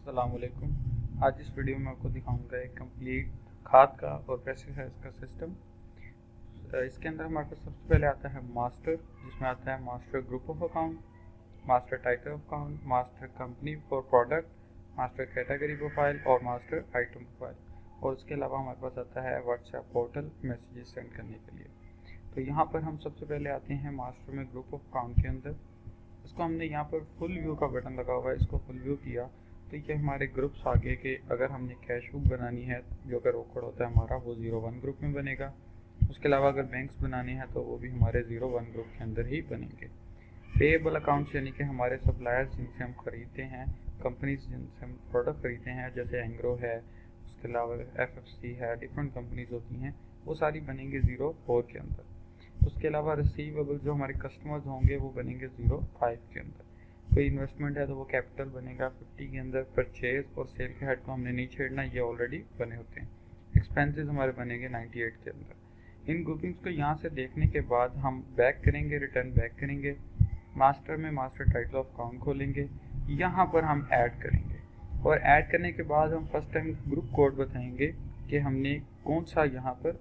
अस्सलाम वालेकुम। आज इस वीडियो में आपको दिखाऊंगा एक कंप्लीट खाद का और पेस्टिसाइड्स का सिस्टम। इसके अंदर हमारे पास सबसे पहले आता है मास्टर, जिसमें आता है master group of account, master title of account, master company for product, master category profile और मास्टर आइटम प्रोफाइल। और उसके अलावा हमारे पास आता है व्हाट्सएप पोर्टल मैसेजेस सेंड करने के लिए। तो यहाँ पर हम सबसे पहले आते हैं मास्टर में ग्रुप ऑफ अकाउंट के अंदर। इसको हमने यहाँ पर फुल व्यू का बटन लगा हुआ है, इसको फुल व्यू किया तो ये हमारे ग्रुप्स आगे के, अगर हमने कैश बुक बनानी है जो कि रोकड़ होता है हमारा, वो 01 ग्रुप में बनेगा। उसके अलावा अगर बैंक्स बनाने हैं तो वो भी हमारे 01 ग्रुप के अंदर ही बनेंगे। पेएबल अकाउंट्स यानी कि हमारे सप्लायर्स जिनसे हम खरीदते हैं, कंपनीज जिनसे हम प्रोडक्ट खरीदते हैं, जैसे एंग्रो है, उसके अलावा FFC है, डिफरेंट कंपनीज होती हैं, वो सारी बनेंगे 04 के अंदर। उसके अलावा रिसीवेबल जो हमारे कस्टमर्स होंगे वो बनेंगे 05 के अंदर। कोई इन्वेस्टमेंट है तो वो कैपिटल बनेगा 50 के अंदर। परचेज और सेल के हेड को हमने नहीं छेड़ना, ये ऑलरेडी बने होते हैं। एक्सपेंसेस हमारे बनेंगे 98 के अंदर। इन ग्रुपिंग्स को यहाँ से देखने के बाद हम बैक करेंगे, रिटर्न बैक करेंगे। मास्टर में मास्टर टाइटल ऑफ अकाउंट खोलेंगे, यहाँ पर हम ऐड करेंगे और ऐड करने के बाद हम फर्स्ट टाइम ग्रुप कोड बताएंगे कि हमने कौन सा यहाँ पर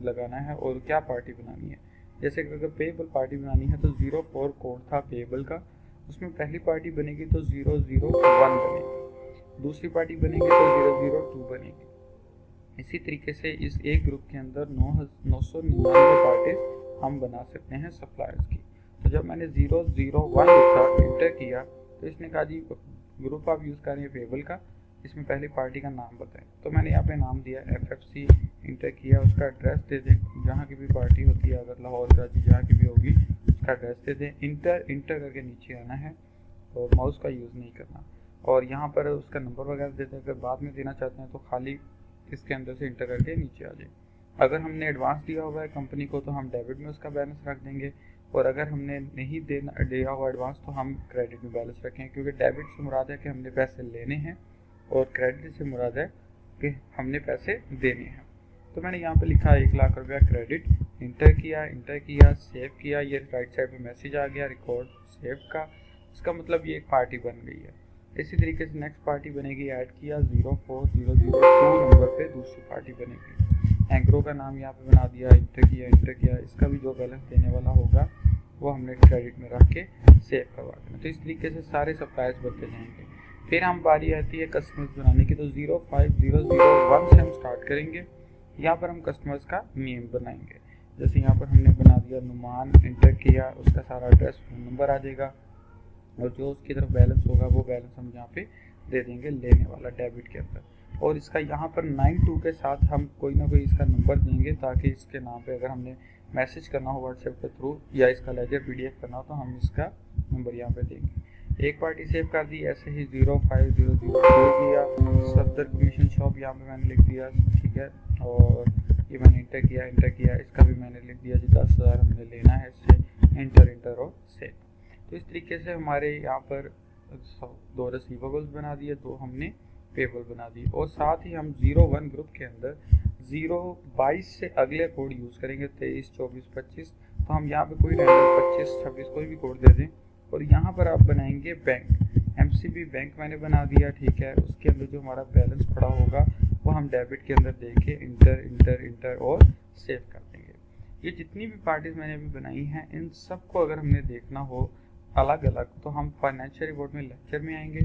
लगाना है और क्या पार्टी बनानी है। जैसे कि अगर पेएबल पार्टी बनानी है तो 04 कोड था पेएबल का, उसमें पहली पार्टी बनेगी तो 001 बनेगी, दूसरी पार्टी बनेगी तो 002 बनेगी। इसी तरीके से इस एक ग्रुप के अंदर 999 पार्टीज हम बना सकते हैं सप्लायर्स की। तो जब मैंने 001 लिखा, इंटर किया, तो इसने कहा जी ग्रुप आप यूज़ करें पेएबल का, इसमें पहली पार्टी का नाम बताएं। तो मैंने यहाँ पे नाम दिया FFC, इंटर किया, उसका एड्रेस दे दें, जहाँ की भी पार्टी होती है, अगर लाहौर कराची जहाँ की भी होगी उसका एड्रेस दे दें। इंटर करके नीचे आना है और माउस का यूज़ नहीं करना। और यहाँ पर उसका नंबर वगैरह देते हैं, अगर बाद में देना चाहते हैं तो खाली इसके अंदर से इंटर करके नीचे आ जाए। अगर हमने एडवांस दिया हुआ है कंपनी को तो हम डेबिट में उसका बैलेंस रख देंगे, और अगर हमने नहीं दिया हुआ एडवांस तो हम क्रेडिट में बैलेंस रखें, क्योंकि डेबिट से मुराद है कि हमने पैसे लेने हैं और क्रेडिट से मुराद है कि हमने पैसे देने हैं। तो मैंने यहाँ पे लिखा 1 लाख रुपया क्रेडिट, इंटर किया, सेव किया। ये राइट साइड पे मैसेज आ गया रिकॉर्ड सेव का, इसका मतलब ये एक पार्टी बन गई है। इसी तरीके से नेक्स्ट पार्टी बनेगी, ऐड किया 04002 नंबर पे दूसरी पार्टी बनेगी। एंग्रो का नाम यहाँ पे बना दिया, इंटर किया, इसका भी जो बैलेंस देने वाला होगा वो हमने क्रेडिट में रख के सेव करवा देना। तो इस तरीके से सारे सप्लायर्स बनते जाएंगे। फिर हम बारी आती है कस्टमर्स बनाने की, तो 05001 से हम स्टार्ट करेंगे। यहाँ पर हम कस्टमर्स का नेम बनाएंगे। जैसे यहाँ पर हमने बना दिया नुमान, इंटर किया, उसका सारा एड्रेस, फोन नंबर आ जाएगा, और जो उसकी तरफ बैलेंस होगा वो बैलेंस हम यहाँ पे दे देंगे लेने वाला डेबिट के अंदर। और इसका यहाँ पर 92 के साथ हम कोई ना कोई इसका नंबर देंगे, ताकि इसके नाम पे अगर हमने मैसेज करना हो व्हाट्सएप के थ्रू या इसका लेजर PDF करना हो तो हम इसका नंबर यहाँ पे देंगे। एक पार्टी सेव कर दी। ऐसे ही 05002 दिया, सफदर कमीशन शॉप यहाँ पे मैंने लिख दिया, ठीक है। और ये मैंने इंटर किया, इसका भी मैंने लिख दिया जी 10,000 हमने लेना है इससे, इंटर और सेव। तो इस तरीके से हमारे यहाँ पर 2 रिसीवेबल्स बना दिए, 2 हमने पेएबल बना दी। और साथ ही हम 01 ग्रुप के अंदर 022 से अगले कोड यूज़ करेंगे, 23, 24, 25। तो हम यहाँ पे कोई 25, 26 कोई भी कोड दे दें। और यहाँ पर आप बनाएंगे बैंक, MCB बैंक मैंने बना दिया, ठीक है। उसके अंदर जो हमारा बैलेंस पड़ा होगा वो हम डेबिट के अंदर दे के इंटर और सेव कर देंगे। ये जितनी भी पार्टीज मैंने अभी बनाई हैं, इन सबको अगर हमने देखना हो अलग अलग तो हम फाइनेंशियल रिपोर्ट में लेक्चर में आएंगे,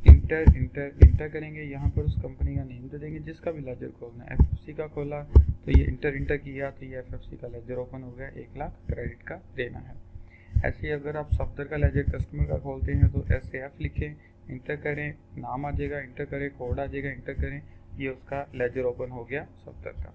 इंटर करेंगे, यहाँ पर उस कंपनी का नेम दे देंगे जिसका भी लेजर खोलना है। FFC का खोला तो ये इंटर किया तो ये FFC का लेजर ओपन हो गया, 1 लाख क्रेडिट का देना है। ऐसे ही अगर आप सफदर का लेजर कस्टमर का खोलते हैं तो SAF लिखें, इंटर करें, नाम आ जाएगा, इंटर करें, कोड आ जाएगा, इंटर करें, ये उसका लेजर ओपन हो गया सफदर का।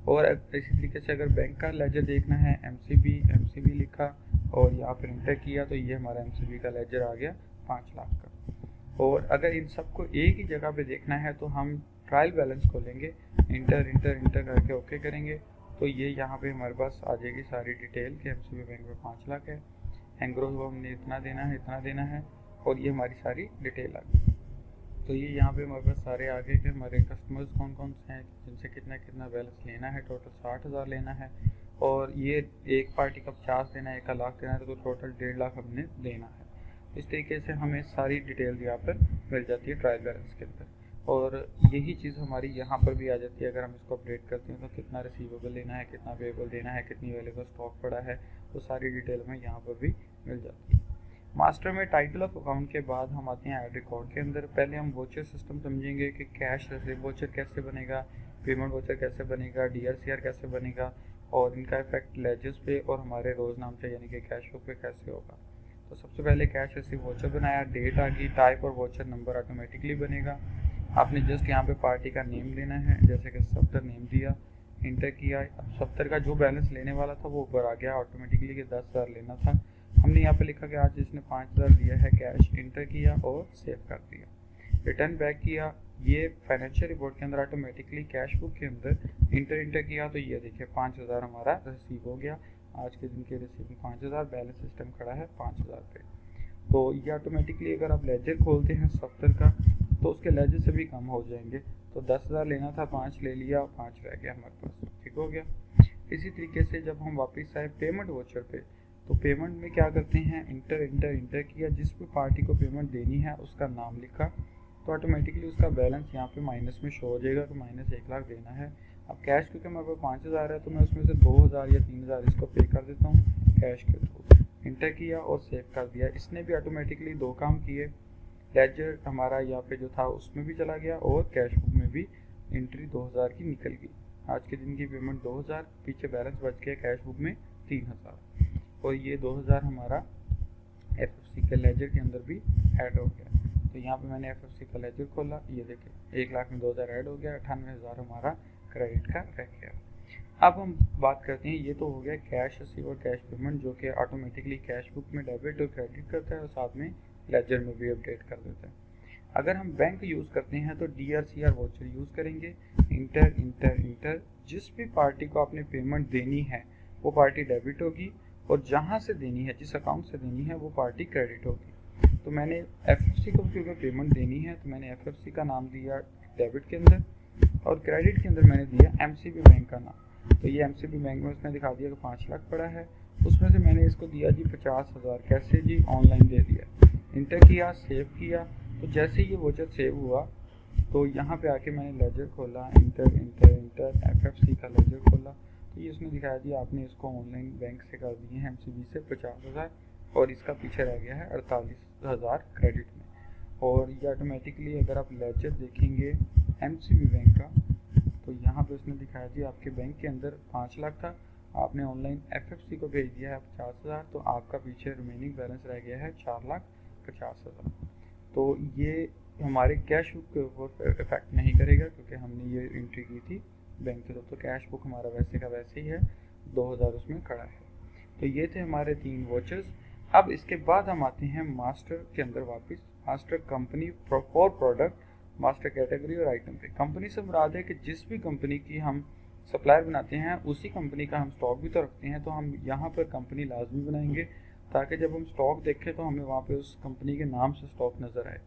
और इसी तरीके से अगर बैंक का लेजर देखना है, MCB लिखा और यहाँ पर इंटर किया तो ये हमारा MCB का लेजर आ गया 5 लाख का। और अगर इन सबको एक ही जगह पे देखना है तो हम ट्रायल बैलेंस खोलेंगे, इंटर करके ओके करेंगे, तो ये यहाँ पे हमारे पास आ जाएगी सारी डिटेल कि MCB बैंक में 5 लाख है, एंग्रो को हमने इतना देना है, और ये हमारी सारी डिटेल आ गई। तो ये यहाँ पे हमारे पास सारे आ गए कि हमारे कस्टमर्स कौन कौन से हैं, जिनसे कितना बैलेंस लेना है। टोटल 60,000 लेना है, और ये एक पार्टी का 50 देना है, 1 लाख देना है, तो टोटल 1.5 लाख हमने देना है। इस तरीके से हमें सारी डिटेल यहाँ पर मिल जाती है ट्रायल बैलेंस के अंदर। और यही चीज़ हमारी यहाँ पर भी आ जाती है। अगर हम इसको अपडेट करते हैं तो कितना रिसीवेबल लेना है, कितना पेएबल देना है, कितनी वैल्यू का स्टॉक पड़ा है, तो सारी डिटेल हमें यहाँ पर भी मिल जाती है। मास्टर में टाइटल ऑफ अकाउंट के बाद हम आते हैं ऐड रिकॉर्ड के अंदर। पहले हम वोचर सिस्टम समझेंगे कि कैश रिसीव वोचर कैसे बनेगा, पेमेंट वोचर कैसे बनेगा, DRCR कैसे बनेगा, और इनका इफेक्ट लेजर्स पे और हमारे रोजनामचे यानी कि कैश बुक पे कैसे होगा। तो सबसे पहले कैश रिसीव वोचर बनाया, डेट आ गई, टाइप और वोचर नंबर ऑटोमेटिकली बनेगा। आपने जस्ट यहाँ पे पार्टी का नेम लेना है, जैसे कि सफ्तर नेम दिया, इंटर किया। अब सफ्तर का जो बैलेंस लेने वाला था वो ऊपर आ गया ऑटोमेटिकली कि 10,000 लेना था। हमने यहाँ पे लिखा कि आज इसने 5,000 दिया है कैश, इंटर किया और सेव कर दिया। रिटर्न बैक किया, ये फाइनेंशियल रिपोर्ट के अंदर ऑटोमेटिकली कैश बुक के अंदर इंटर किया, तो ये देखिए 5,000 हमारा रिसीव हो गया। आज के दिन के रिसीव 5,000, बैलेंस सिस्टम खड़ा है 5,000 पे। तो ये ऑटोमेटिकली अगर आप लेजर खोलते हैं सफ्तर का तो उसके लेजर से भी कम हो जाएंगे। तो 10,000 लेना था, 5 ले लिया, 5 रह गया हमारे पास, ठीक हो गया। इसी तरीके से जब हम वापस आए पेमेंट वोचर पे, तो पेमेंट में क्या करते हैं, इंटर किया, जिस भी पार्टी को पेमेंट देनी है उसका नाम लिखा, तो ऑटोमेटिकली उसका बैलेंस यहाँ पे माइनस में शो हो जाएगा कि माइनस 1 लाख देना है। अब कैश क्योंकि मेरे पास 5,000 है तो मैं उसमें से 2,000 या 3,000 इसको पे कर देता हूँ कैश के थ्रू। इंटर किया और सेव कर दिया। इसने भी ऑटोमेटिकली 2 काम किए, लेजर हमारा यहाँ पे जो था उसमें भी चला गया और कैश बुक में भी एंट्री 2,000 की निकल गई। आज के दिन की पेमेंट 2,000, पीछे बैलेंस बच गया कैश बुक में 3,000, और ये 2,000 हमारा FFC के लेजर के अंदर भी ऐड हो गया। तो यहाँ पे मैंने FFC का लेजर खोला, ये देखें 1 लाख में 2,000 ऐड हो गया, 98,000 हमारा क्रेडिट का रह गया। अब हम बात करते हैं, ये तो हो गया कैश रिसीव और कैश पेमेंट जो कि ऑटोमेटिकली कैश बुक में डेबिट और क्रेडिट करता है और साथ में लेजर में भी अपडेट कर देता है। अगर हम बैंक यूज़ करते हैं तो DRCR वोचर यूज़ करेंगे, इंटर, जिस भी पार्टी को आपने पेमेंट देनी है वो पार्टी डेबिट होगी, और जहाँ से देनी है, जिस अकाउंट से देनी है वो पार्टी क्रेडिट होगी। तो मैंने FFC को क्योंकि पेमेंट देनी है तो मैंने FFC का नाम दिया डेबिट के अंदर, और क्रेडिट के अंदर मैंने दिया MCB बैंक का नाम। तो ये MCB बैंक में उसने दिखा दिया कि 5 लाख पड़ा है, उसमें से मैंने इसको दिया जी 50,000, कैसे जी, ऑनलाइन दे दिया। इंटर किया, सेव किया, तो जैसे ये वोचर सेव हुआ तो यहाँ पे आके मैंने लेजर खोला, इंटर FFC का लेजर खोला, तो ये उसने दिखाया जी आपने इसको ऑनलाइन बैंक से कर दिए हैं MCB से 50,000, और इसका पीछे रह गया है 48,000 क्रेडिट में। और ये ऑटोमेटिकली अगर आप लेजर देखेंगे MCB बैंक का, तो यहाँ पे उसने दिखाया जी आपके बैंक के अंदर 5 लाख था, आपने ऑनलाइन FFC को भेज दिया है 50,000, तो आपका पीछे रिमेनिंग बैलेंस रह गया है 4,50,000। तो ये हमारे कैश बुक के ऊपर इफेक्ट नहीं करेगा क्योंकि हमने ये एंट्री की थी बैंक के तरफ। तो कैश बुक हमारा वैसे का वैसे ही है, 2,000 उसमें खड़ा है। तो ये थे हमारे 3 वोचर्स। अब इसके बाद हम आते हैं मास्टर के अंदर वापस। Master company for product, master category और आइटम पे। कंपनी से मुराद है कि जिस भी कंपनी की हम सप्लायर बनाते हैं उसी कंपनी का हम स्टॉक भी तो रखते हैं, तो हम यहाँ पर कंपनी लाजमी बनाएंगे ताकि जब हम स्टॉक देखें तो हमें वहाँ पे उस कंपनी के नाम से स्टॉक नज़र आए।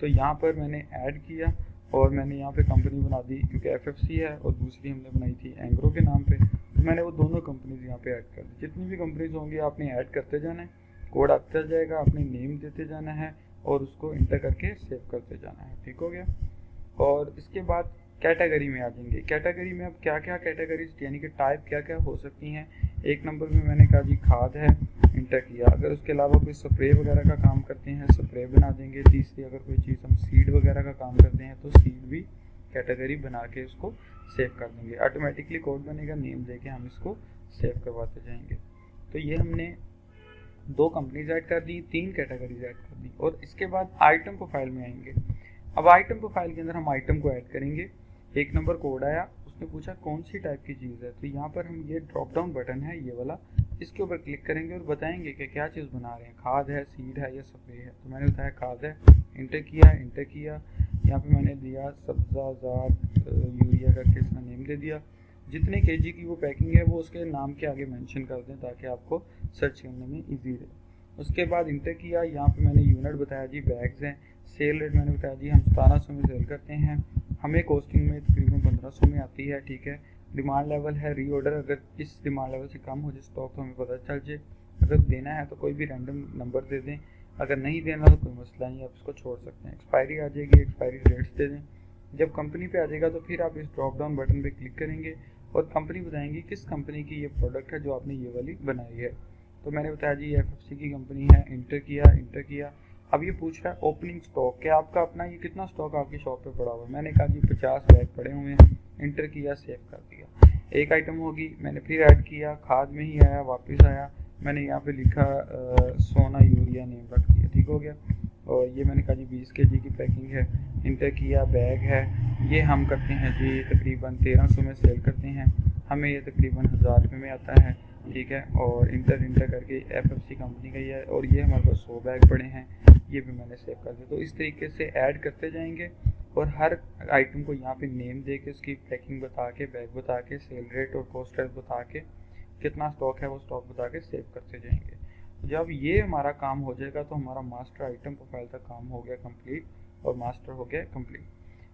तो यहाँ पर मैंने ऐड किया और मैंने यहाँ पे कंपनी बना दी, क्योंकि FFC है और दूसरी हमने बनाई थी एंग्रो के नाम पे, तो मैंने वो दोनों कंपनीज यहाँ पे ऐड कर दी। जितनी भी कंपनीज होंगी आपने ऐड करते जाना है, कोड आता जाएगा, आपने नेम देते जाना है और उसको इंटर करके सेव करते जाना है, ठीक हो गया। और इसके बाद कैटेगरी में आ जाएंगे। कैटेगरी में अब क्या क्या कैटेगरीज यानी कि टाइप क्या क्या हो सकती हैं। 1 नंबर में मैंने कहा जी खाद है, इंटर किया। अगर उसके अलावा कोई स्प्रे वगैरह का काम करते हैं स्प्रे बना देंगे। तीसरी अगर कोई चीज़ हम सीड वगैरह का काम करते हैं तो सीड भी कैटेगरी बना के उसको सेव कर देंगे। ऑटोमेटिकली कोड बनेगा, नेम दे के हम इसको सेव करवाते जाएंगे। तो ये हमने 2 कंपनीज ऐड कर दी, 3 कैटेगरीज ऐड कर दी। और इसके बाद आइटम प्रोफाइल में आएंगे। अब आइटम प्रोफाइल के अंदर हम आइटम को ऐड करेंगे। 1 नंबर कोड आया, उसने पूछा कौन सी टाइप की चीज़ है, तो यहाँ पर हम ये ड्रॉप डाउन बटन है ये वाला, इसके ऊपर क्लिक करेंगे और बताएंगे कि क्या चीज़ बना रहे हैं, खाद है, सीड है या स्प्रे है। तो मैंने बताया खाद है, इंटर किया। यहाँ पे मैंने दिया सब्ज़ाजात यूरिया करके इसका नेम दे दिया। जितने kg की वो पैकिंग है वो उसके नाम के आगे मेंशन कर दें ताकि आपको सर्च करने में इजी रहे। उसके बाद इंटर किया, यहाँ पे मैंने यूनिट बताया जी बैग्स हैं। सेल रेट मैंने बताया जी हम 1700 में सेल करते हैं, हमें कॉस्टिंग में तकरीबन 1500 में आती है, ठीक है। डिमांड लेवल है रीऑर्डर, अगर इस डिमांड लेवल से कम हो जाए स्टॉक तो हमें पता चल जाए। अगर देना है तो कोई भी रैंडम नंबर दे दें, अगर नहीं देना तो कोई मसला नहीं, आप इसको छोड़ सकते हैं। एक्सपायरी आ जाएगी, एक्सपायरी डेट्स दे दें। जब कंपनी पे आ जाएगा तो फिर आप इस ड्रॉप डाउन बटन पे क्लिक करेंगे और कंपनी बताएंगी किस कंपनी की ये प्रोडक्ट है जो आपने ये वाली बनाई है। तो मैंने बताया जी FFC की कंपनी है, इंटर किया। अब ये पूछ रहा है ओपनिंग स्टॉक, क्या आपका अपना ये कितना स्टॉक आपकी शॉप पे पड़ा हुआ है। मैंने कहा जी 50 बैग पड़े हुए हैं, इंटर किया, सेव कर दिया। एक आइटम होगी, मैंने फिर ऐड किया, खाद में ही आया, वापस आया, मैंने यहाँ पे लिखा सोना यूरिया नेम रख दिया, ठीक हो गया। और ये मैंने कहा जी 20 kg की पैकिंग है, इंटर किया, बैग है, ये हम करते हैं जी तकरीबन 1300 में सेल करते हैं, हमें ये तकरीबन 1000 रुपये में आता है, ठीक है। और इंटर करके FFC कंपनी का ही है, और ये हमारे पास 100 बैग पड़े हैं, ये भी मैंने सेव कर दिया। तो इस तरीके से ऐड करते जाएंगे और हर आइटम को यहाँ पे नेम दे के, उसकी पैकिंग बता के, बैग बता के, सेल रेट और कॉस्ट रेट बता के, कितना स्टॉक है वो स्टॉक बता के सेव करते जाएंगे। जब ये हमारा काम हो जाएगा तो हमारा मास्टर आइटम प्रोफाइल तक काम हो गया कंप्लीट, और मास्टर हो गया कंप्लीट।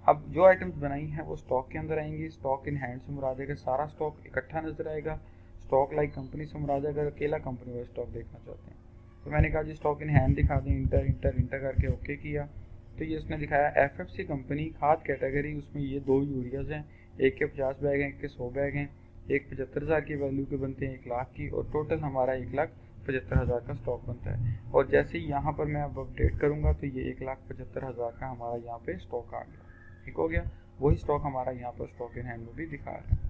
अब जो आइटम्स बनाई हैं वो स्टॉक के अंदर आएंगी। स्टॉक इन हैंड से मुराद है कि सारा स्टॉक इकट्ठा नजर आएगा। स्टॉक लाइक कंपनी से मुराद है अगर अकेला कंपनी वाइज स्टॉक देखना चाहते हैं। तो मैंने कहा जी स्टॉक इन हैंड दिखा दें, इंटर करके ओके किया। तो ये उसने दिखाया FFC कंपनी खाद कैटेगरी, उसमें ये 2 यूरियाज हैं, एक के 50 बैग हैं, एक के 100 बैग हैं, एक 75,000 की वैल्यू के बनते हैं, 1 लाख की, और टोटल हमारा 1,75,000 का स्टॉक बनता है। और जैसे ही यहाँ पर मैं अब अपडेट करूँगा तो ये 1,75,000 का हमारा यहाँ पे स्टॉक आ गया, ठीक हो गया। वही स्टॉक हमारा यहाँ पर स्टॉक इन हैंड में भी दिखा रहा है।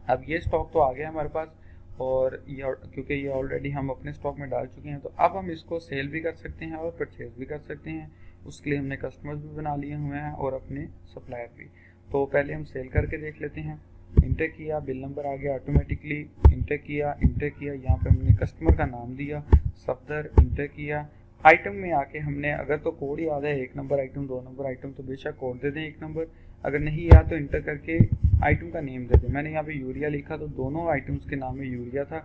अब ये स्टॉक तो आ गया हमारे पास, और ये क्योंकि ये ऑलरेडी हम अपने स्टॉक में डाल चुके हैं, तो अब हम इसको सेल भी कर सकते हैं और परचेज भी कर सकते हैं। उसके लिए हमने कस्टमर्स भी बना लिए हुए हैं और अपने सप्लायर भी। तो पहले हम सेल करके देख लेते हैं। इंटर किया, बिल नंबर आ गया ऑटोमेटिकली, इंटर किया, यहाँ पे हमने कस्टमर का नाम दिया, सफदर, इंटर किया। आइटम में आके हमने, अगर तो कोड याद है 1 नंबर आइटम, 2 नंबर आइटम, तो बेशक कोड दे दें 1 नंबर। अगर नहीं याद तो इंटर करके आइटम का नेम दे दें। मैंने यहाँ पे यूरिया लिखा तो दोनों आइटम्स के नाम में यूरिया था,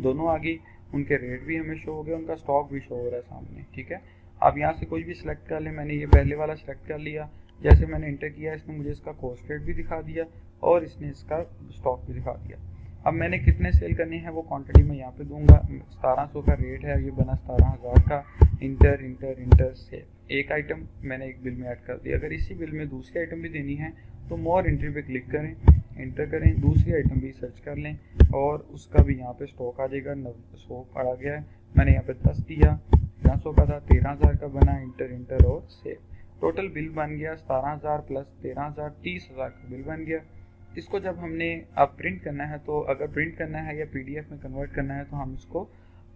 दोनों आ गई, उनके रेट भी हमें शो हो गए, उनका स्टॉक भी शो हो रहा है सामने, ठीक है। अब यहाँ से कोई भी सिलेक्ट कर ले, मैंने ये पहले वाला सिलेक्ट कर लिया। जैसे मैंने इंटर किया इसने मुझे इसका कॉस्ट रेट भी दिखा दिया और इसने इसका स्टॉक भी दिखा दिया। अब मैंने कितने सेल करने हैं वो क्वांटिटी में यहाँ पे दूंगा। 1700 का रेट है, ये बना 17,000 का। Inter cell. एक आइटम मैंने एक बिल में ऐड कर दिया। अगर इसी बिल में दूसरी आइटम भी देनी है तो मोर एंट्री पे क्लिक करें, इंटर करें, दूसरी आइटम भी सर्च कर लें और उसका भी यहाँ पे स्टॉक आ जाएगा। 100 आ गया है, मैंने यहाँ पे 10 दिया, 1300 का था, 13,000 का बना। इंटर और सेव। टोटल बिल बन गया 17,000 प्लस 13,000, 30,000 का बिल बन गया। इसको जब हमने अब प्रिंट करना है, तो अगर प्रिंट करना है या PDF में कन्वर्ट करना है तो हम इसको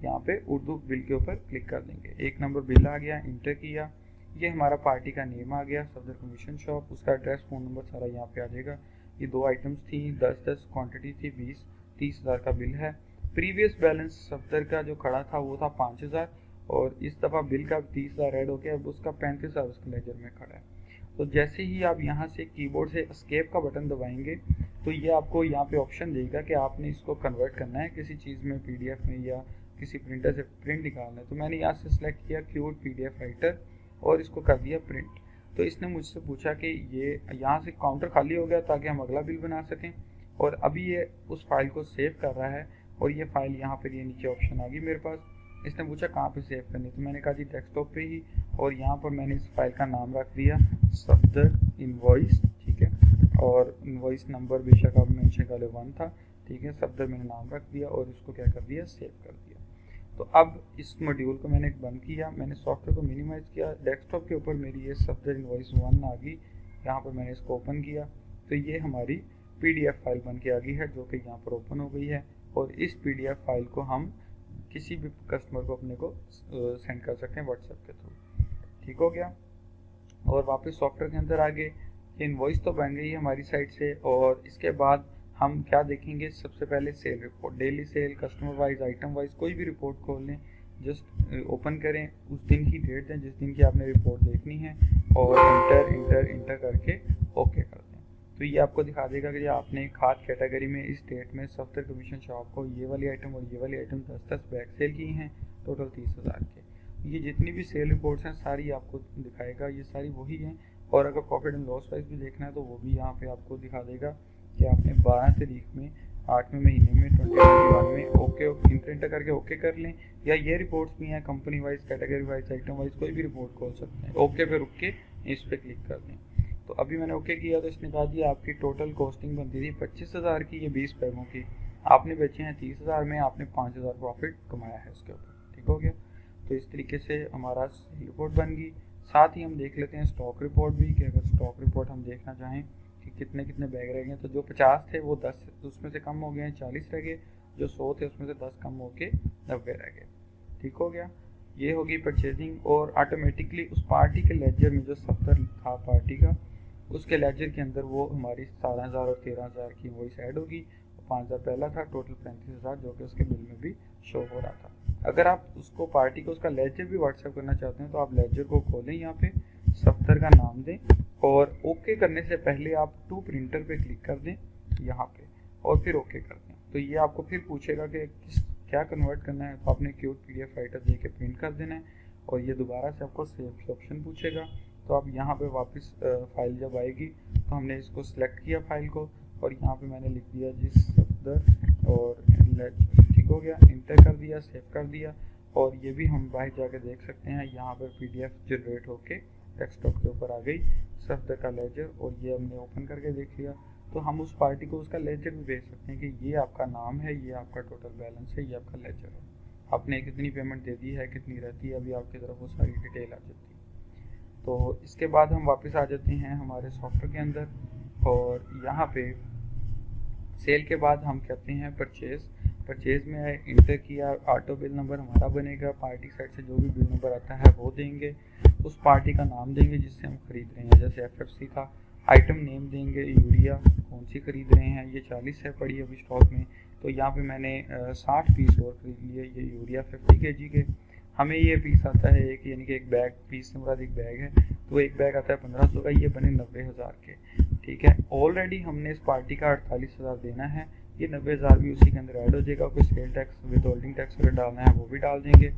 यहाँ पे उर्दू बिल के ऊपर क्लिक कर देंगे। 1 नंबर बिल आ गया, इंटर किया, ये हमारा पार्टी का नेम आ गया, सफदर कमीशन शॉप, उसका एड्रेस, फ़ोन नंबर सारा यहाँ पे आ जाएगा। ये 2 आइटम्स थी, 10 क्वांटिटी थी, 30,000 का बिल है। प्रीवियस बैलेंस सफदर का जो खड़ा था वो था 5,000 और इस दफ़ा बिल का 30,000 ऐड हो गया, अब उसका 35,000 उसके लेजर में खड़ा है। तो जैसे ही आप यहाँ से कीबोर्ड से एस्केप का बटन दबाएंगे तो ये आपको यहाँ पे ऑप्शन देगा कि आपने इसको कन्वर्ट करना है किसी चीज़ में, PDF में या किसी प्रिंटर से प्रिंट निकालना है। तो मैंने यहाँ से सिलेक्ट किया क्यूट PDF राइटर और इसको कर दिया प्रिंट। तो इसने मुझसे पूछा कि ये यहाँ से काउंटर खाली हो गया ताकि हम अगला बिल बना सकें, और अभी ये उस फाइल को सेव कर रहा है और ये फाइल यहाँ पर ये नीचे ऑप्शन आ गई मेरे पास। इसने पूछा कहाँ पे सेव करनी, तो मैंने कहा जी डेस्कटॉप पे ही, और यहाँ पर मैंने इस फाइल का नाम रख दिया सफदर इनवॉइस, ठीक है। और इनवॉइस नंबर बेशक अब मेंशन वाले 1 था, ठीक है। सफदर मैंने नाम रख दिया और इसको क्या कर दिया, सेव कर दिया। तो अब इस मॉड्यूल को मैंने बंद किया, मैंने सॉफ्टवेयर को मिनिमाइज किया, डेस्कटॉप के ऊपर मेरी ये सफदर इनवॉइस 1 आ गई। यहाँ पर मैंने इसको ओपन किया तो ये हमारी PDF फाइल बन के आ गई है जो कि यहाँ पर ओपन हो गई है। और इस PDF फाइल को हम किसी भी कस्टमर को अपने को सेंड कर सकते हैं व्हाट्सएप के थ्रू, ठीक हो गया। और वापस सॉफ्टवेयर के अंदर आगे इनवॉइस तो बन गई है हमारी साइड से, और इसके बाद हम क्या देखेंगे, सबसे पहले sale report, daily sale, customer wise, item wise, कोई भी रिपोर्ट खोल लें, जस्ट ओपन करें, उस दिन की डेट दें जिस दिन की आपने रिपोर्ट देखनी है और इंटर करके ओके कर दें। तो ये आपको दिखा देगा कि आपने खाद कैटेगरी में इस डेट में सफदर कमीशन शॉप को ये वाली आइटम और ये वाली आइटम 10 बैग सेल की हैं, टोटल 30,000 के। ये जितनी भी सेल रिपोर्ट्स हैं सारी आपको दिखाएगा, ये सारी वही हैं। और अगर प्रॉफिट एंड लॉस वाइज भी देखना है तो वो भी यहाँ पे आपको दिखा देगा कि आपने 12 तारीख में 8वें महीने में 2021 में ओके इंटर करके ओके कर लें, या ये रिपोर्ट्स भी हैं company wise, category wise, item wise, कोई भी रिपोर्ट खोल सकते हैं। ओके पे रुक के इस पर क्लिक कर दें। तो अभी मैंने ओके किया तो इसने कहा जी आपकी टोटल कॉस्टिंग बनती थी 25,000 की, ये 20 बैगों की, आपने बेचे हैं 30,000 में, आपने 5,000 प्रॉफिट कमाया है इसके ऊपर। ठीक हो गया। तो इस तरीके से हमारा रिपोर्ट बन गई। साथ ही हम देख लेते हैं स्टॉक रिपोर्ट भी, कि अगर स्टॉक रिपोर्ट हम देखना चाहें कि कितने कितने बैग रह गए, तो जो 50 थे वो 10 उसमें से कम हो गए हैं, 40 रह गए, जो 100 थे उसमें से 10 कम हो के 90 रह गए। ठीक हो गया। ये होगी परचेजिंग। और ऑटोमेटिकली उस पार्टी के लेजर में जो 70 था पार्टी का, उसके लेजर के अंदर वो हमारी 17,000 और 13,000 की वॉइस ऐड होगी। 5,000 पहला था, टोटल 35,000 जो कि उसके बिल में भी शो हो रहा था। अगर आप उसको पार्टी को उसका लेजर भी व्हाट्सएप करना चाहते हैं तो आप लेजर को खोलें, यहाँ पे 70 का नाम दें, और ओके करने से पहले आप टू प्रिंटर पे क्लिक कर दें यहाँ पे, और फिर ओके कर दें। तो ये आपको फिर पूछेगा कि क्या कन्वर्ट करना है, तो आपने क्यूट PDF राइटर दे के प्रिंट कर देना है, और ये दोबारा से आपको सेव के ऑप्शन पूछेगा। तो आप यहाँ पे वापस फाइल जब आएगी तो हमने इसको सिलेक्ट किया फाइल को, और यहाँ पे मैंने लिख दिया जी सफदर और लेजर। ठीक हो गया। इंटर कर दिया, सेव कर दिया, और ये भी हम बाहर जाके देख सकते हैं, यहाँ पर PDF जनरेट होके डेस्कटॉप के ऊपर आ गई सफदर का लेजर, और ये हमने ओपन करके देख लिया। तो हम उस पार्टी को उसका लेजर भी भेज सकते हैं कि ये आपका नाम है, ये आपका टोटल बैलेंस है, ये आपका लेजर है, आपने कितनी पेमेंट दे दी है, कितनी रहती है, अभी आपकी तरफ वो सारी डिटेल आ जाती है। तो इसके बाद हम वापस आ जाते हैं हमारे सॉफ्टवेयर के अंदर, और यहाँ पे सेल के बाद हम कहते हैं परचेज में इंटर किया, ऑटो बिल नंबर हमारा बनेगा, पार्टी साइड से जो भी बिल नंबर आता है वो देंगे, उस पार्टी का नाम देंगे जिससे हम खरीद रहे हैं, जैसे FFC था, आइटम नेम देंगे, यूरिया कौन सी खरीद रहे हैं, ये 40 है पड़ी अभी स्टॉक में, तो यहाँ पे मैंने 60 पीस और खरीद लिए, ये यूरिया 50 kg के, हमें ये पीस आता है एक, यानी कि एक बैग, पीस से मुराद एक बैग है, तो एक बैग आता है 1500 का, ये बने 90,000 के। ठीक है। ऑलरेडी हमने इस पार्टी का 48,000 देना है, ये 90,000 भी उसी के अंदर ऐड हो जाएगा। कोई सेल टैक्स, विदहोल्डिंग टैक्स अगर डालना है वो भी डाल देंगे,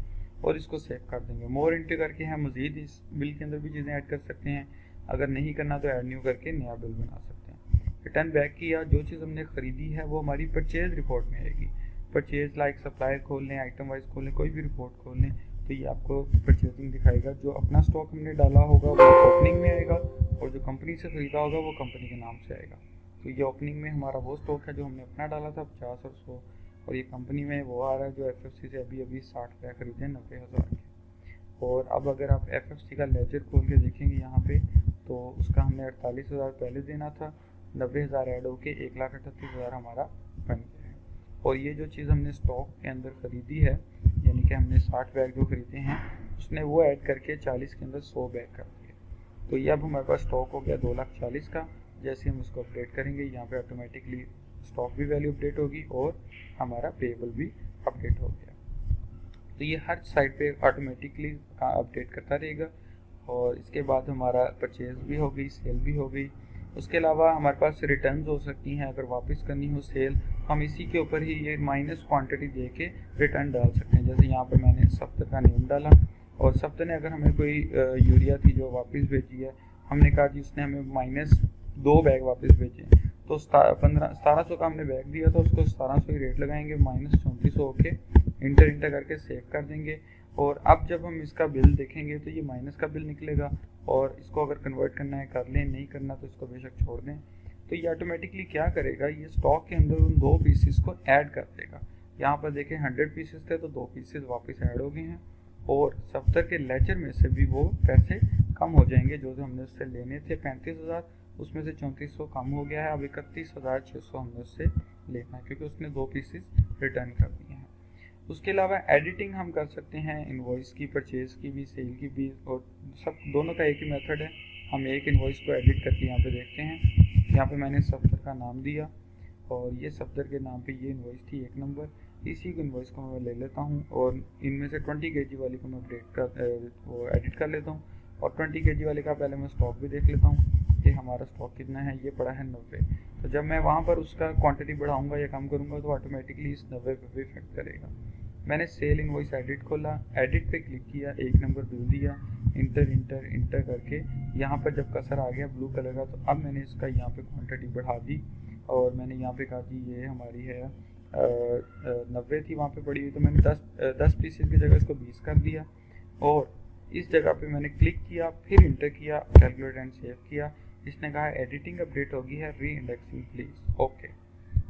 और इसको सेव कर देंगे। मोर एंट्री करके हम मजीद इस बिल के अंदर भी चीज़ें ऐड कर सकते हैं, अगर नहीं करना तो ऐड न्यू करके नया बिल बना सकते हैं। रिटर्न बैक किया, जो चीज़ हमने खरीदी है वो हमारी परचेज रिपोर्ट में आएगी। परचेज लाइक सप्लायर खोल लें, आइटम वाइज खोल लें, कोई भी रिपोर्ट खोल लें, तो ये आपको परचेजिंग दिखाएगा। जो अपना स्टॉक हमने डाला होगा वो ओपनिंग में आएगा, और जो कंपनी से ख़रीदा होगा वो कंपनी के नाम से आएगा। तो ये ओपनिंग में हमारा वो स्टॉक है जो हमने अपना डाला था 50 और 100, और ये कंपनी में वो आ रहा है जो FFC से अभी 60 बैग खरीदे 90,000 के। और अब अगर आप FFC का लेजर खोल के देखेंगे यहाँ पे, तो उसका हमने 48,000 पहले देना था, 90,000 ऐड होके 1,38,000 हमारा बन गया है। और ये जो चीज़ हमने स्टॉक के अंदर ख़रीदी है, यानी कि हमने 60 बैग जो ख़रीदे हैं, उसने वो ऐड करके 40 के अंदर 100 बैग कर दिए। तो ये अब हमारे पास स्टॉक हो गया 2,40,000 का। जैसे हम उसको अपडेट करेंगे, यहाँ पे ऑटोमेटिकली स्टॉक भी वैल्यू अपडेट होगी और हमारा पेबल भी अपडेट हो गया। तो ये हर साइड पे ऑटोमेटिकली अपडेट करता रहेगा। और इसके बाद हमारा परचेज भी हो गई, सेल भी हो गई। उसके अलावा हमारे पास रिटर्न्स हो सकती हैं, अगर वापस करनी हो सेल, हम इसी के ऊपर ही ये माइनस क्वांटिटी दे के रिटर्न डाल सकते हैं। जैसे यहाँ पर मैंने सफ्तर का नेम डाला, और सफ्तर ने अगर हमें कोई यूरिया थी जो वापस भेजी है, हमने कहा कि उसने हमें -2 बैग वापस भेजे, तो 1700 का हमने बैग दिया था, उसको 1700 ही रेट लगाएंगे, -3400 होके इंटर करके सेव कर देंगे। और अब जब हम इसका बिल देखेंगे तो ये माइनस का बिल निकलेगा, और इसको अगर कन्वर्ट करना है कर लें, नहीं करना तो इसको बेशक छोड़ दें। तो ये ऑटोमेटिकली क्या करेगा, ये स्टॉक के अंदर उन 2 पीसेस को ऐड कर देगा। यहाँ पर देखें 100 पीसेस थे तो 2 पीसेस वापस ऐड हो गए हैं, और सफ्तर के लेजर में से भी वो पैसे कम हो जाएंगे। जो हमने उससे लेने थे 35,000, उसमें से 3400 कम हो गया है, अब 31,600 हमने उससे लेना है, क्योंकि उसने 2 पीसेस रिटर्न कर दिए हैं। उसके अलावा एडिटिंग हम कर सकते हैं, इनवॉइस की, परचेज की भी, सेल की भी, और सब दोनों का एक ही मेथड है। हम एक इनवॉइस को एडिट करके यहाँ पे देखते हैं। यहाँ पे मैंने सफ्तर का नाम दिया, और ये सफ्तर के नाम पे ये इनवॉइस थी 1 नंबर। इसी इनवॉइस को मैं ले लेता हूँ, और इनमें से 20 kg वाली को मैं वो एडिट कर लेता हूँ, और 20 kg वाले का पहले मैं स्टॉक भी देख लेता हूँ कि हमारा स्टॉक कितना है। ये पड़ा है 90। तो जब मैं वहाँ पर उसका क्वांटिटी बढ़ाऊँगा या कम करूँगा तो ऑटोमेटिकली इस 90 पे भी इफेक्ट करेगा। मैंने सेल इनवॉइस एडिट खोला, एडिट पे क्लिक किया, 1 नंबर बिल दिया, इंटर करके यहाँ पर जब कसर आ गया ब्लू कलर का, तो अब मैंने इसका यहाँ पे क्वांटिटी बढ़ा दी और मैंने यहाँ पे कहा जी ये हमारी है 90 थी वहाँ पे पड़ी हुई, तो मैंने 10 पीसेस की जगह इसको 20 कर दिया और इस जगह पे मैंने क्लिक किया, फिर इंटर किया, कैलकुलेट एंड सेव किया। इसने कहा एडिटिंग अपडेट होगी है, री इंडेक्सिंग प्लीज। ओके,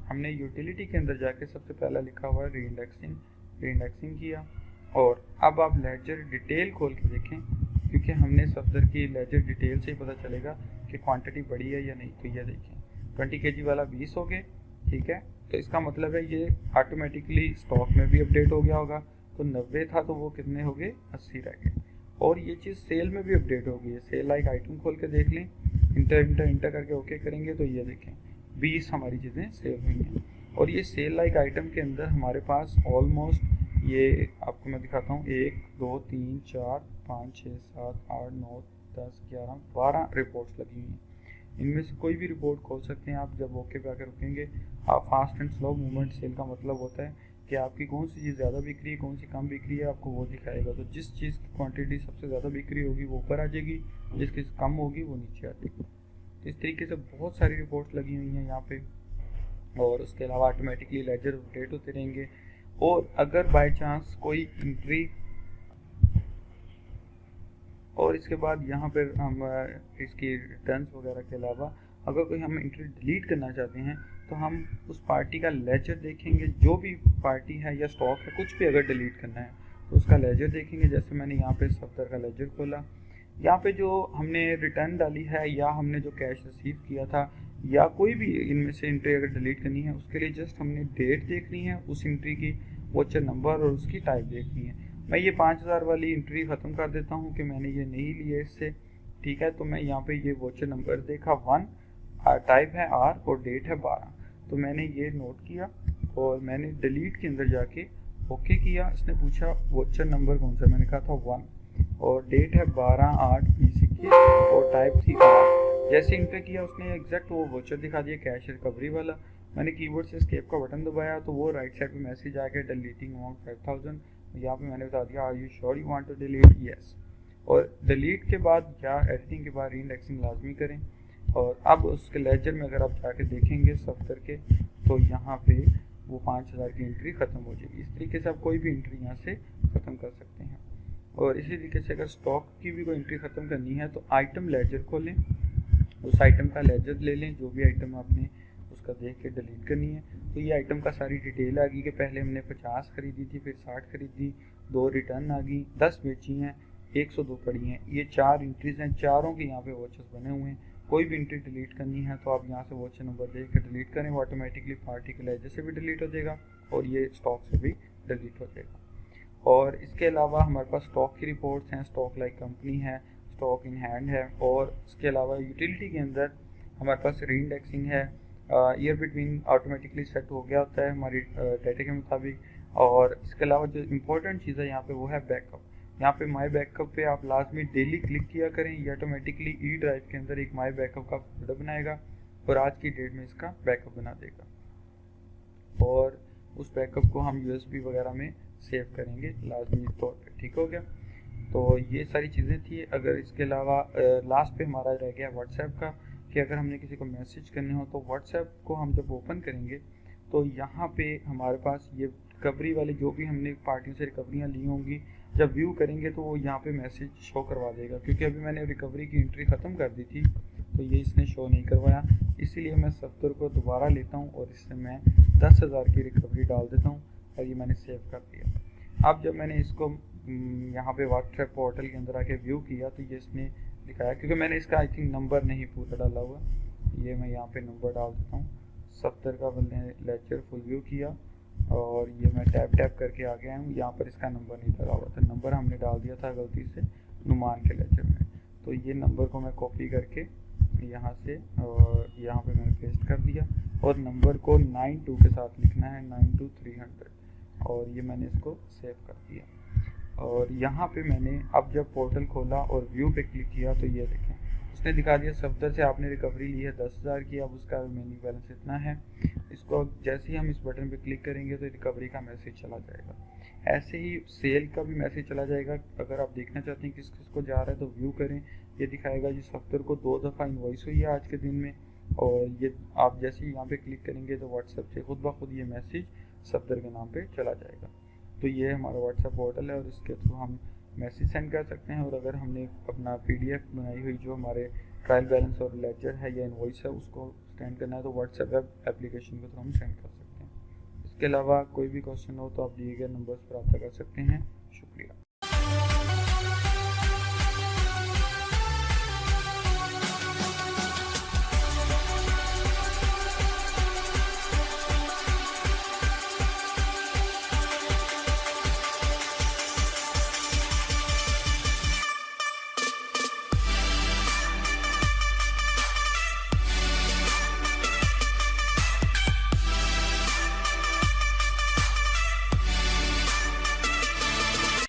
हमने यूटिलिटी के अंदर जाके सबसे पहला लिखा हुआ है री इंडेक्सिंग किया। और अब आप लेजर डिटेल खोल के देखें, क्योंकि हमने सफदर की लेजर डिटेल से ही पता चलेगा कि क्वांटिटी बढ़ी है या नहीं। तो ये देखें 20 kg वाला 20 हो गए, ठीक है। तो इसका मतलब है ये ऑटोमेटिकली स्टॉक में भी अपडेट हो गया होगा। तो 90 था तो वो कितने हो गए, 80 रह गए। और ये चीज़ सेल में भी अपडेट हो गई है। सेल लाइक आइटम खोल के देख लें, इंटर करके ओके करेंगे तो ये देखें 20 हमारी चीज़ें सेल हुई हैं। और ये सेल लाइक आइटम के अंदर हमारे पास ऑलमोस्ट, ये आपको मैं दिखाता हूँ, 1 2 3 4 5 6 7 8 9 10 11 12 रिपोर्ट्स लगी हुई हैं। इनमें से कोई भी रिपोर्ट खोल सकते हैं आप। जब ओके पे आकर रुकेंगे, आप fast and slow movement sale का मतलब होता है कि आपकी कौन सी चीज़ ज़्यादा बिक रही है, कौन सी कम बिक रही है, आपको वो दिखाएगा। तो जिस चीज़ की क्वांटिटी सबसे ज़्यादा बिक रही होगी वो ऊपर आ जाएगी, जिसकी कम होगी वो नीचे आ जाएगी। तो इस तरीके से बहुत सारी रिपोर्ट्स लगी हुई हैं यहाँ पे। और उसके अलावा ऑटोमेटिकली लेजर अपडेट होते रहेंगे। और अगर बाय चांस कोई एंट्री, और इसके बाद यहाँ पर हम इसकी रिटर्न्स वगैरह के अलावा अगर कोई हम एंट्री डिलीट करना चाहते हैं तो हम उस पार्टी का लेजर देखेंगे। जो भी पार्टी है या स्टॉक है, कुछ भी अगर डिलीट करना है तो उसका लेजर देखेंगे। जैसे मैंने यहाँ पे सफदर का लेजर खोला, यहाँ पे जो हमने रिटर्न डाली है या हमने जो कैश रिसीव किया था या कोई भी इनमें से एंट्री अगर डिलीट करनी है, उसके लिए जस्ट हमने डेट देखनी है उस एंट्री की, वॉचर नंबर और उसकी टाइप देखनी है। मैं ये 5000 वाली एंट्री ख़त्म कर देता हूँ कि मैंने ये नहीं लिया इससे, ठीक है। तो मैं यहाँ पे ये वॉचर नंबर देखा 1, टाइप है R और डेट है 12। तो मैंने ये नोट किया और मैंने डिलीट के अंदर जाके ओके किया। इसने पूछा वॉचर नंबर कौन सा, मैंने कहा था 1 और डेट है 12/8/2021 और टाइप थी R। जैसे इंटर किया उसने एग्जैक्ट वो वॉचर दिखा दिया, कैश रिकवरी वाला। मैंने कीबोर्ड से एस्केप का बटन दबाया तो वो राइट साइड पे मैसेज आ गया डिलीटिंग अमाउंट 5000। यहाँ पे मैंने बता दिया are you sure you want to delete, yes. और डिलीट के बाद या एडिटिंग के बाद री इंडेक्सिंग लाजमी करें। और अब उसके लेजर में अगर आप जाके देखेंगे सफदर के, तो यहाँ पे वो 5000 की एंट्री ख़त्म हो जाएगी। इस तरीके से आप कोई भी एंट्री यहाँ से ख़त्म कर सकते हैं। और इसी तरीके से अगर स्टॉक की भी कोई एंट्री ख़त्म करनी है तो आइटम लेजर खोलें, उस आइटम का लेजर ले लें, जो भी आइटम आपने उसका देख के डिलीट करनी है। तो ये आइटम का सारी डिटेल आ गई कि पहले हमने 50 खरीदी थी, फिर 60 खरीदी, 2 रिटर्न आ गई, 10 बेची हैं, 102 पड़ी हैं। ये 4 एंट्रीज हैं, चारों के यहाँ पे वॉचर्स बने हुए हैं। कोई भी एंट्री डिलीट करनी है तो आप यहाँ से वॉचर नंबर देख के डिलीट करें, वो ऑटोमेटिकली पार्टी के लेजर से भी डिलीट हो जाएगा और ये स्टॉक से भी डिलीट हो जाएगा। और इसके अलावा हमारे पास स्टॉक की रिपोर्ट्स हैं, स्टॉक लाइक कंपनी है, स्टॉक इन हैंड है। और इसके अलावा यूटिलिटी के अंदर हमारे पास री इंडेक्सिंग है, ईयर बिटवीन ऑटोमेटिकली सेट हो गया होता है हमारी डाटा के मुताबिक। और इसके अलावा जो इम्पोर्टेंट चीज़ है यहाँ पे वो है बैकअप। यहाँ पे माई बैकअप पे आप लाजमी डेली क्लिक किया करें, ये ऑटोमेटिकली ई ड्राइव के अंदर एक माई बैकअप का फोल्डर बनाएगा और आज की डेट में इसका बैकअप बना देगा और उस बैकअप को हम यूएसबी वगैरह में सेव करेंगे लाजमी तौर पे। ठीक हो गया। तो ये सारी चीज़ें थी। अगर इसके अलावा लास्ट पे हमारा रह गया व्हाट्सएप का, कि अगर हमने किसी को मैसेज करने हो तो व्हाट्सएप को हम जब ओपन करेंगे तो यहाँ पे हमारे पास ये रिकवरी वाली जो भी हमने पार्टियों से रिकवरियाँ ली होंगी, जब व्यू करेंगे तो वो यहाँ पे मैसेज शो करवा देगा। क्योंकि अभी मैंने रिकवरी की एंट्री ख़त्म कर दी थी तो ये इसने शो नहीं करवाया, इसीलिए मैं सफदर को दोबारा लेता हूँ और इससे मैं 10,000 की रिकवरी डाल देता हूँ और ये मैंने सेव कर दिया। अब जब मैंने इसको यहाँ पे व्हाट्सएप पोर्टल के अंदर आके व्यू किया तो ये इसने दिखाया, क्योंकि मैंने इसका आई थिंक नंबर नहीं पूरा डाला हुआ, ये मैं यहाँ पे नंबर डाल देता हूँ। सफदर का मैंने लेक्चर फुल व्यू किया और ये मैं टैप करके आ गया हूँ। यहाँ पर इसका नंबर नहीं डाला हुआ था, नंबर हमने डाल दिया था गलती से नुमान के लेक्चर में। तो ये नंबर को मैं कॉपी करके यहाँ से और यहाँ पे मैंने पेस्ट कर दिया और नंबर को 92 के साथ लिखना है, 92300, और ये मैंने इसको सेव कर दिया। और यहाँ पे मैंने अब जब पोर्टल खोला और व्यू पे क्लिक किया तो ये देखें उसने दिखा दिया सफदर से आपने रिकवरी ली है 10,000 की, अब उसका रिमेनिंग बैलेंस इतना है। इसको जैसे ही हम इस बटन पे क्लिक करेंगे तो रिकवरी का मैसेज चला जाएगा। ऐसे ही सेल का भी मैसेज चला जाएगा। अगर आप देखना चाहते हैं किस किस को जा रहा है तो व्यू करें, ये दिखाएगा जी सफदर को 2 दफ़ा इन्वॉइस हुई है आज के दिन में, और ये आप जैसे ही यहाँ पे क्लिक करेंगे तो व्हाट्सएप से खुद ब खुद ये मैसेज सफदर के नाम पे चला जाएगा। तो ये हमारा व्हाट्सएप पोर्टल है और इसके थ्रू हम मैसेज सेंड कर सकते हैं। और अगर हमने अपना PDF बनाई हुई जो हमारे ट्रायल बैलेंस और लेजर है या इनवॉइस है उसको सेंड करना है तो व्हाट्सएप वेब एप्लीकेशन के थ्रू हम सेंड कर सकते हैं। इसके अलावा कोई भी क्वेश्चन हो तो आप दिए गए नंबर्स पर रब्ता कर सकते हैं। शुक्रिया।